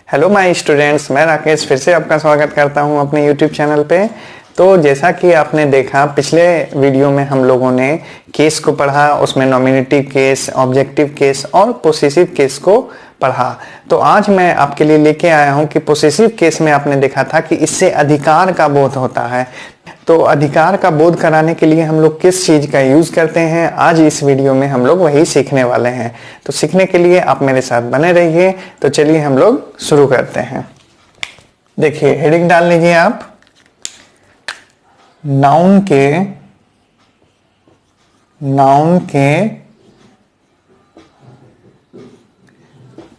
Hello my students, मैं राकेश फिर से आपका स्वागत करता हूं अपने यूट्यूब चैनल पे। तो जैसा कि आपने देखा, पिछले वीडियो में हम लोगों ने केस को पढ़ा, उसमें नॉमिनेटिव केस, ऑब्जेक्टिव केस और पोसेसिव केस को पढ़ा। तो आज मैं आपके लिए लेके आया हूं कि पोसेसिव केस में आपने देखा था कि इससे अधिकार का बोध होता है। तो अधिकार का बोध कराने के लिए हम लोग किस चीज का यूज करते हैं, आज इस वीडियो में हम लोग वही सीखने वाले हैं। तो सीखने के लिए आप मेरे साथ बने रहिए। तो चलिए हम लोग शुरू करते हैं। देखिए, हेडिंग डाल लीजिए आप, नाउन के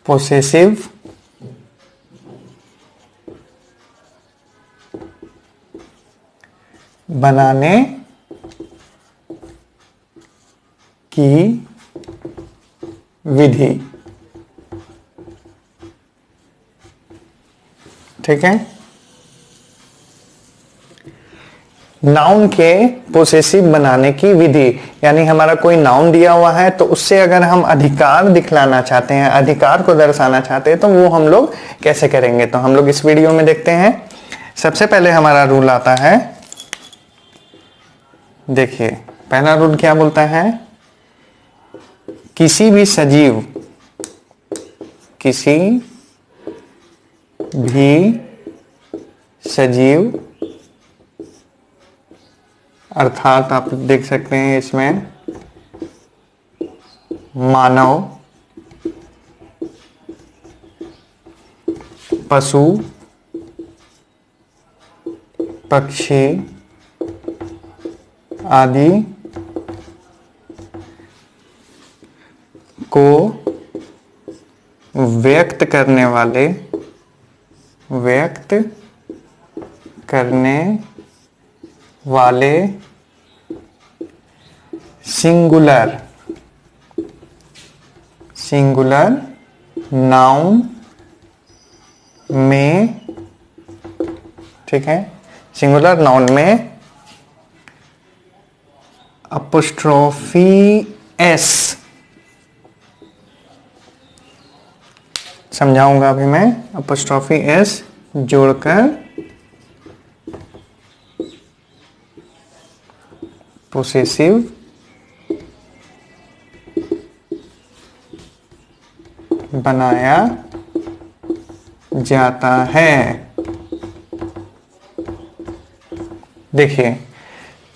पोसेसिव बनाने की विधि। ठीक है, नाउन के पोसेसिव बनाने की विधि, यानी हमारा कोई नाउन दिया हुआ है तो उससे अगर हम अधिकार दिखलाना चाहते हैं, अधिकार को दर्शाना चाहते हैं, तो वो हम लोग कैसे करेंगे। तो हम लोग इस वीडियो में देखते हैं। सबसे पहले हमारा रूल आता है, देखिए पहला रूल क्या बोलता है, किसी भी सजीव अर्थात आप देख सकते हैं इसमें मानव, पशु, पक्षी आदि को व्यक्त करने वाले सिंगुलर नाउन में, ठीक है, सिंगुलर नाउन में अपोस्ट्रोफी एस, समझाऊंगा अभी मैं, अपोस्ट्रोफी एस जोड़कर पोसेसिव बनाया जाता है। देखिए,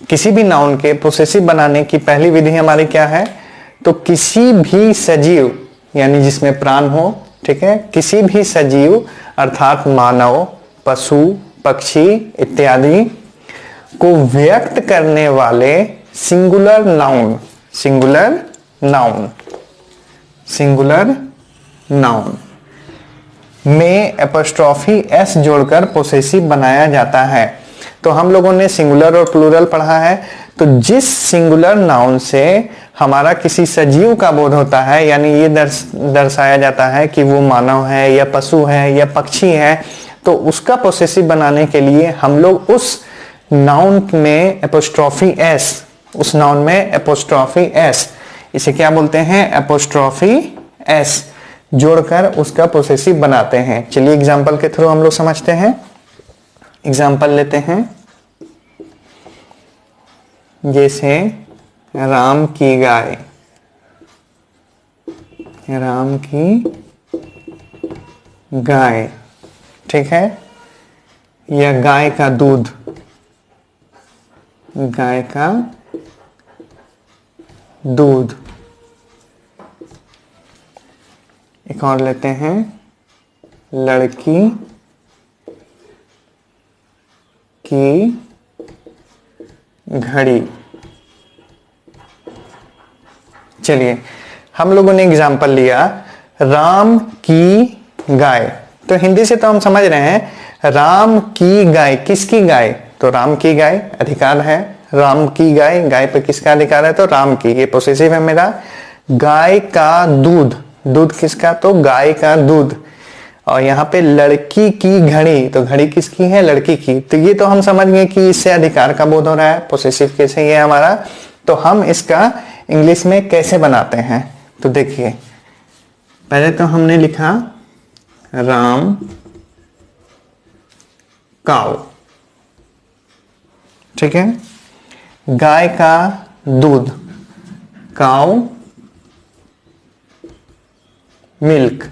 किसी भी नाउन के पोसेसिव बनाने की पहली विधि हमारी क्या है, तो किसी भी सजीव, यानी जिसमें प्राण हो, ठीक है, किसी भी सजीव अर्थात मानव, पशु, पक्षी इत्यादि को व्यक्त करने वाले सिंगुलर नाउन में एपोस्ट्रोफी एस जोड़कर पोसेसिव बनाया जाता है। तो हम लोगों ने सिंगुलर और प्लूरल पढ़ा है। तो जिस सिंगुलर नाउन से हमारा किसी सजीव का बोध होता है, यानी ये दर्शाया जाता है कि वो मानव है या पशु है या पक्षी है, तो उसका पोसेसिव बनाने के लिए हम लोग उस नाउन में एपोस्ट्रोफी एस, इसे क्या बोलते हैं, एपोस्ट्रोफी एस जोड़कर उसका पोसेसिव बनाते हैं। चलिए एग्जांपल के थ्रू हम लोग समझते हैं। एग्जांपल लेते हैं, जैसे राम की गाय, ठीक है, या गाय का दूध। एक और लेते हैं, लड़की की घड़ी। चलिए, हम लोगों ने एग्जाम्पल लिया राम की गाय, तो हिंदी से तो हम समझ रहे हैं राम की गाय, किसकी गाय, तो राम की गाय अधिकार है, राम की गाय, गाय पे किसका अधिकार है, तो राम की, ये पोसेसिव है मेरा। गाय का दूध किसका, तो गाय का दूध। और यहाँ पे लड़की की घड़ी, तो घड़ी किसकी है, लड़की की। तो ये तो हम समझ गए कि इससे अधिकार का बोध हो रहा है, पोसेसिव केस है ये हमारा। तो हम इसका इंग्लिश में कैसे बनाते हैं, तो देखिए पहले तो हमने लिखा राम काऊ, ठीक है। गाय का दूध, काऊ मिल्क।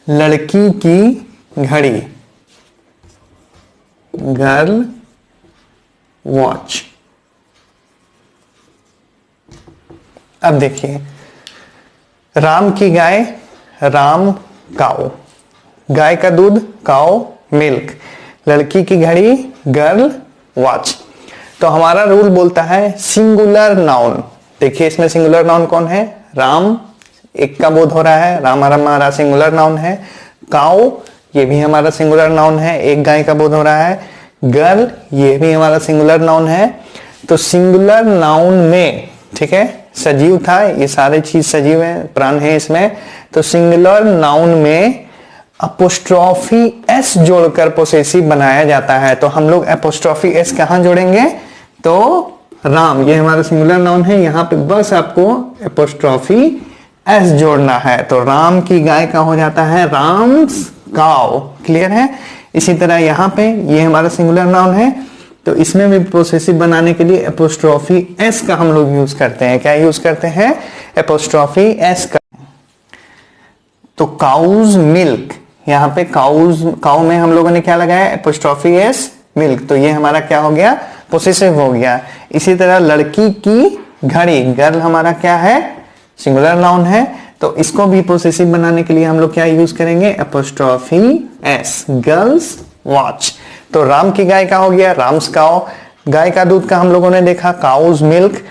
लड़की की घड़ी, गर्ल वॉच। अब देखिए, राम की गाय, राम काऊ, गाय का दूध, काऊ मिल्क, लड़की की घड़ी, गर्ल वॉच। तो हमारा रूल बोलता है सिंगुलर नाउन। देखिए इसमें सिंगुलर नाउन कौन है, राम, एक का बोध हो रहा है, राम हमारा सिंगुलर नाउन है। काऊ ये भी हमारा सिंगुलर नाउन है, एक गाय का बोध हो रहा है। गर्ल ये भी हमारा सिंगुलर नाउन है। तो सिंगुलर नाउन में, ठीक है, सजीव था, ये सारे चीज सजीव है, प्राण है इसमें। तो सिंगुलर नाउन में अपोस्ट्रोफी एस जोड़कर पोसेसिव बनाया जाता है। तो हम लोग अपोस्ट्रोफी एस कहां जोड़ेंगे, तो राम, ये हमारा सिंगुलर नाउन है, यहां पे बस आपको अपोस्ट्रोफी एस जोड़ना है। तो राम की गाय का हो जाता है राम्स काऊ, क्लियर है। इसी तरह यहां पे ये हमारा सिंगुलर नाउन है, तो इसमें भी पोसेसिव बनाने के लिए अपोस्ट्रोफी एस का हम लोग यूज करते हैं। क्या यूज करते हैं, अपोस्ट्रोफी एस का। तो काउज मिल्क, यहाँ पे काउज, काउ में हम लोगों ने क्या लगाया, अपोस्ट्रोफी एस मिल्क, तो ये हमारा क्या हो गया, पोसेसिव हो गया। इसी तरह लड़की की घड़ी, गर्ल हमारा क्या है, सिंगुलर नाउन है, तो इसको भी पोसेसिव बनाने के लिए हम लोग क्या यूज करेंगे, अपोस्ट्रोफी एस, गर्ल्स वॉच। तो राम की गाय का हो गया राम्स काऊ, गाय का दूध का हम लोगों ने देखा काउज मिल्क,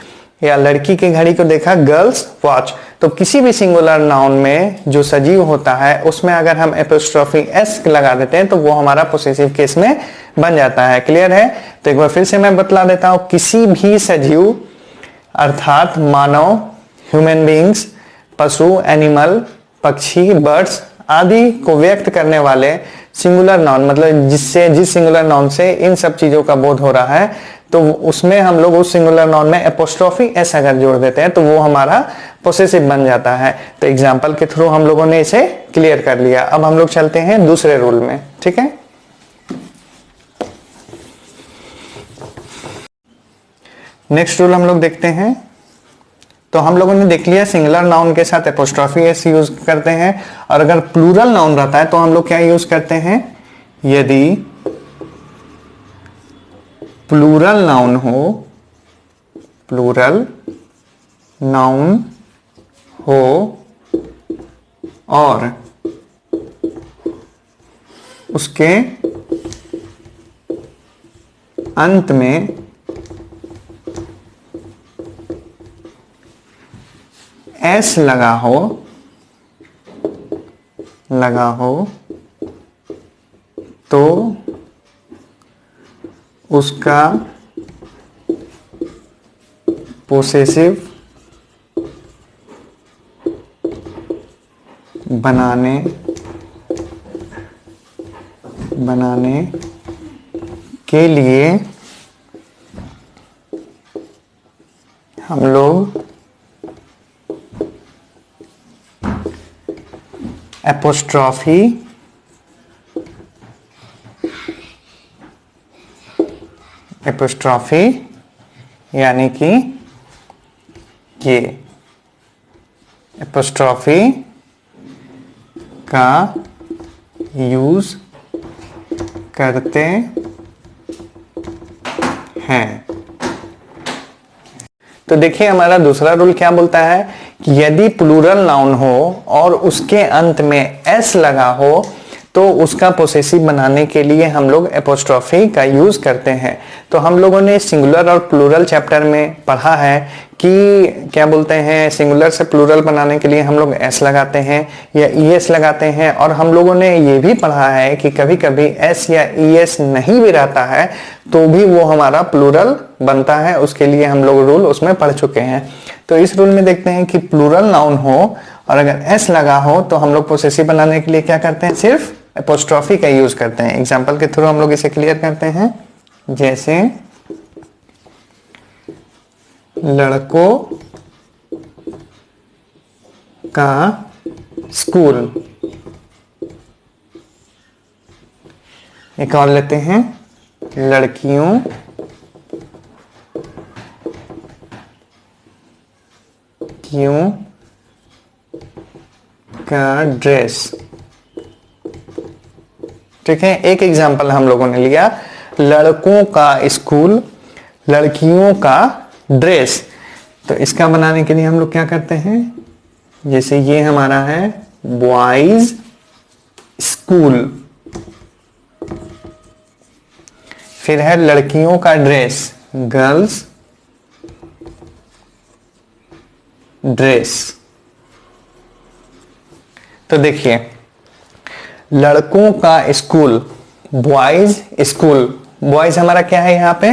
या लड़की की घड़ी को देखा गर्ल्स वॉच। तो किसी भी सिंगुलर नाउन में जो सजीव होता है उसमें अगर हम एपोस्ट्रोफी एस लगा देते हैं तो वो हमारा पोसेसिव केस में बन जाता है, क्लियर है। तो एक बार फिर से मैं बतला देता हूं, किसी भी सजीव अर्थात मानव, ह्यूमन बींग्स, पशु, एनिमल, पक्षी, बर्ड्स आदि को व्यक्त करने वाले सिंगुलर नाउन, मतलब जिस सिंगुलर नाउन से इन सब चीजों का बोध हो रहा है, तो उसमें हम लोग उस सिंगुलर नाउन में एपोस्ट्रोफी एस अगर जोड़ देते हैं तो वो हमारा पोसेसिव बन जाता है। तो एग्जांपल के थ्रू हम लोगों ने इसे क्लियर कर लिया। अब हम लोग चलते हैं दूसरे रूल में, ठीक है। नेक्स्ट रूल हम लोग देखते हैं। तो हम लोगों ने देख लिया सिंगुलर नाउन के साथ एपोस्ट्रोफी एस यूज करते हैं, और अगर प्लूरल नाउन रहता है तो हम लोग क्या यूज करते हैं, यदि प्लूरल नाउन हो, प्लूरल नाउन हो और उसके अंत में एस लगा हो तो उसका पोसेसिव बनाने के लिए हम लोग एपोस्ट्रोफी यानी कि ये एपोस्ट्रोफी का यूज करते हैं। तो देखिए हमारा दूसरा रूल क्या बोलता है कि यदि प्लूरल नाउन हो और उसके अंत में एस लगा हो तो उसका पोसेसिव बनाने के लिए हम लोग एपोस्ट्रोफी का यूज करते हैं। तो हम लोगों ने सिंगुलर और प्लूरल चैप्टर में पढ़ा है कि क्या बोलते हैं, सिंगुलर से प्लूरल बनाने के लिए हम लोग एस लगाते हैं या ईएस लगाते हैं, और हम लोगों ने ये भी पढ़ा है कि कभी कभी एस या ईएस नहीं भी रहता है तो भी वो हमारा प्लूरल बनता है, उसके लिए हम लोग रूल उसमें पढ़ चुके हैं। तो इस रूल में देखते हैं कि प्लूरल नाउन हो और अगर एस लगा हो तो हम लोग पोसेसिव बनाने के लिए क्या करते हैं, सिर्फ एपोस्ट्रोफी का यूज करते हैं। एग्जाम्पल के थ्रू हम लोग इसे क्लियर करते हैं, जैसे लड़कों का स्कूल। एक और लेते हैं, लड़कियों का ड्रेस। ठीक है, एक एग्जाम्पल हम लोगों ने लिया, लड़कों का स्कूल, लड़कियों का ड्रेस। तो इसका बनाने के लिए हम लोग क्या करते हैं, जैसे ये हमारा है बॉयज स्कूल, फिर है लड़कियों का ड्रेस, गर्ल्स ड्रेस। तो देखिए, लड़कों का स्कूल, बॉयज स्कूल, बॉयज हमारा क्या है, यहाँ पे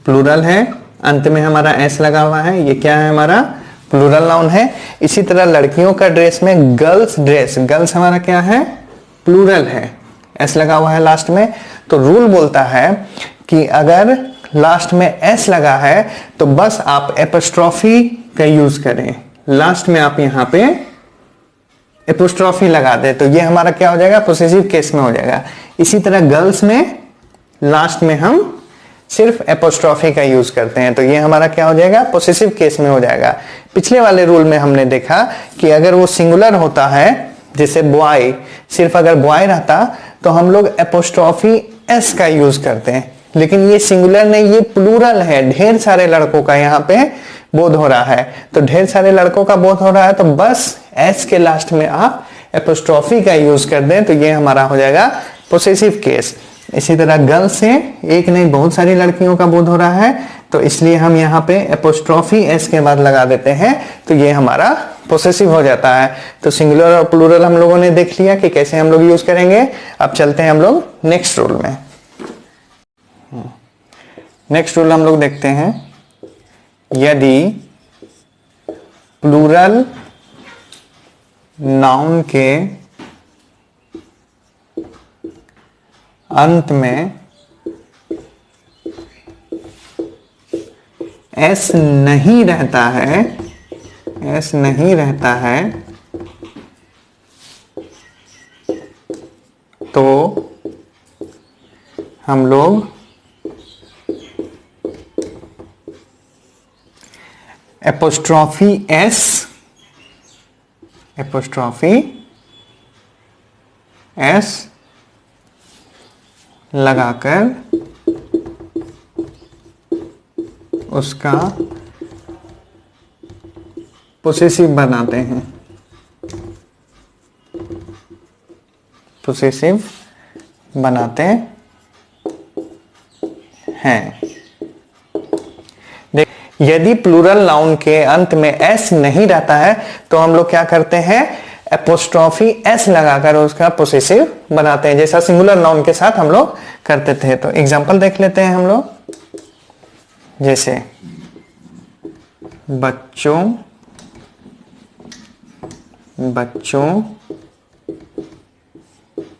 प्लूरल है, अंत में हमारा एस लगा हुआ है, ये क्या है हमारा प्लूरल नाउन है। इसी तरह लड़कियों का ड्रेस में गर्ल्स ड्रेस, गर्ल्स हमारा क्या है, प्लूरल है, एस लगा हुआ है लास्ट में। तो रूल बोलता है कि अगर लास्ट में एस लगा है तो बस आप एपोस्ट्रोफी का यूज करें, लास्ट में आप यहाँ पे एपोस्ट्रोफी लगा दे तो ये हमारा क्या हो जाएगा, पोसेसिव केस में हो जाएगा। इसी तरह गर्ल्स में लास्ट में हम सिर्फ एपोस्ट्रोफी का यूज करते हैं तो ये हमारा क्या हो जाएगा, पोसेसिव केस में हो जाएगा। पिछले वाले रूल में हमने देखा कि अगर वो सिंगुलर होता है, जैसे बॉय, सिर्फ अगर बॉय रहता तो हम लोग एपोस्ट्रोफी एस का यूज करते हैं, लेकिन ये सिंगुलर नहीं, ये प्लूरल है, ढेर सारे लड़कों का यहाँ पे बोध हो रहा है। तो ढेर सारे लड़कों का बोध हो रहा है तो बस एस के लास्ट में आप एपोस्ट्रोफी का यूज कर दें तो ये हमारा हो जाएगा पोसेसिव केस। इसी तरह गर्ल से एक नहीं बहुत सारी लड़कियों का बोध हो रहा है तो इसलिए हम यहाँ पे एपोस्ट्रोफी एस के बाद लगा देते हैं तो ये हमारा पोसेसिव हो जाता है। तो सिंगुलर और प्लूरल हम लोगों ने देख लिया कि कैसे हम लोग यूज करेंगे। अब चलते हैं हम लोग नेक्स्ट रूल में। नेक्स्ट रूल हम लोग देखते हैं, यदि प्लूरल नाउन के अंत में एस नहीं रहता है, एस नहीं रहता है तो हम लोग एपोस्ट्रोफी एस लगाकर उसका पोसेसिव बनाते हैं, पोसेसिव बनाते हैं। यदि प्लूरल नाउन के अंत में एस नहीं रहता है तो हम लोग क्या करते हैं, एपोस्ट्रोफी एस लगाकर उसका पोसेसिव बनाते हैं, जैसा सिंगुलर नाउन के साथ हम लोग करते थे। तो एग्जांपल देख लेते हैं हम लोग, जैसे बच्चों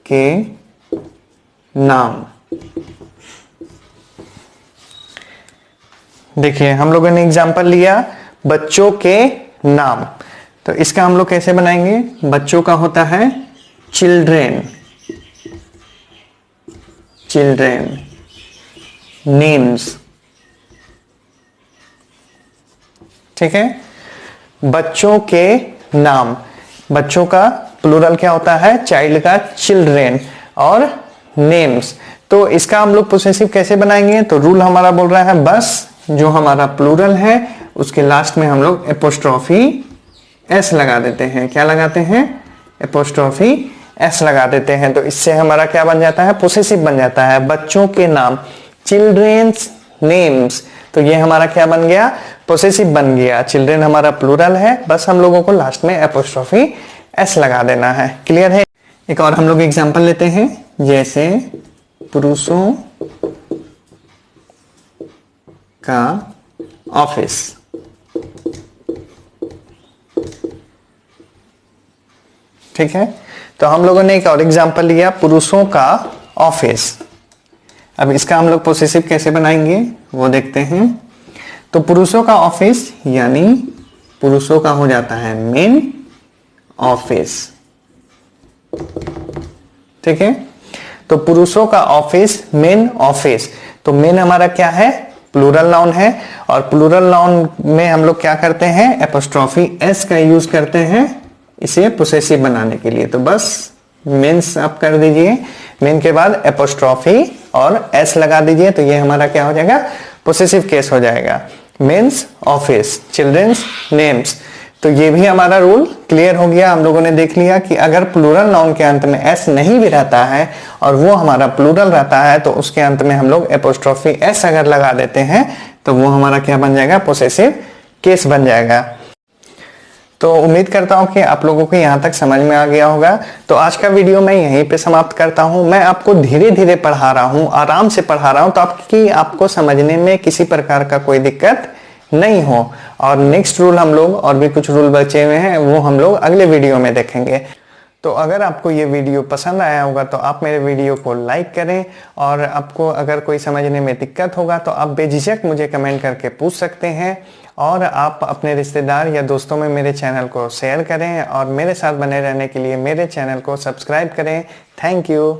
के नाम। देखिए हम लोगों ने एग्जांपल लिया बच्चों के नाम, तो इसका हम लोग कैसे बनाएंगे, बच्चों का होता है चिल्ड्रेन, नेम्स। ठीक है, बच्चों के नाम, बच्चों का प्लूरल क्या होता है, चाइल्ड का चिल्ड्रेन, और नेम्स। तो इसका हम लोग पोसेसिव कैसे बनाएंगे, तो रूल हमारा बोल रहा है बस जो हमारा प्लूरल है उसके लास्ट में हम लोग एपोस्ट्रोफी एस लगा देते हैं। क्या लगाते हैं, एपोस्ट्रोफी एस लगा देते हैं। तो इससे हमारा क्या बन जाता है, पोसेसिव बन जाता है, बच्चों के नाम, चिल्ड्रेन्स नेम्स। तो ये हमारा क्या बन गया, पोसेसिव बन गया। चिल्ड्रेन हमारा प्लूरल है, बस हम लोगों को लास्ट में एपोस्ट्रोफी एस लगा देना है। क्लियर है। एक और हम लोग एग्जांपल लेते हैं, जैसे पुरुषों का ऑफिस। ठीक है, तो हम लोगों ने एक और एग्जांपल लिया, पुरुषों का ऑफिस। अब इसका हम लोग पोसेसिव कैसे बनाएंगे वो देखते हैं। तो पुरुषों का ऑफिस यानी पुरुषों का हो जाता है मेन ऑफिस, ठीक है। तो पुरुषों का ऑफिस, मेन ऑफिस। तो मेन हमारा क्या है, प्लूरल नाउन है, और प्लूरल नाउन में हम लोग क्या करते हैं, एपोस्ट्रोफी एस का यूज करते हैं इसे पोसेसिव बनाने के लिए। तो बस मेंस आप कर दीजिए, मेन के बाद एपोस्ट्रोफी और एस लगा दीजिए, तो ये हमारा क्या हो जाएगा, पोसेसिव केस हो जाएगा। Men's office, children's names. तो ये भी हमारा रूल क्लियर हो गया। हम लोगों ने देख लिया कि अगर प्लूरल नाउन के अंत में एस नहीं भी रहता है और वो हमारा प्लूरल रहता है, तो उसके अंत में हम लोग एपोस्ट्रोफी एस अगर लगा देते हैं तो वो हमारा क्या बन जाएगा, पोसेसिव केस बन जाएगा। तो उम्मीद करता हूं कि आप लोगों को यहां तक समझ में आ गया होगा। तो आज का वीडियो मैं यहीं पे समाप्त करता हूं। मैं आपको धीरे धीरे पढ़ा रहा हूं, आराम से पढ़ा रहा हूं, तो आपको समझने में किसी प्रकार का कोई दिक्कत नहीं हो। और नेक्स्ट रूल हम लोग, और भी कुछ रूल बचे हुए हैं, वो हम लोग अगले वीडियो में देखेंगे। तो अगर आपको ये वीडियो पसंद आया होगा तो आप मेरे वीडियो को लाइक करें, और आपको अगर कोई समझने में दिक्कत होगा तो आप बेझिझक मुझे कमेंट करके पूछ सकते हैं। और आप अपने रिश्तेदार या दोस्तों में मेरे चैनल को शेयर करें, और मेरे साथ बने रहने के लिए मेरे चैनल को सब्सक्राइब करें। Thank you.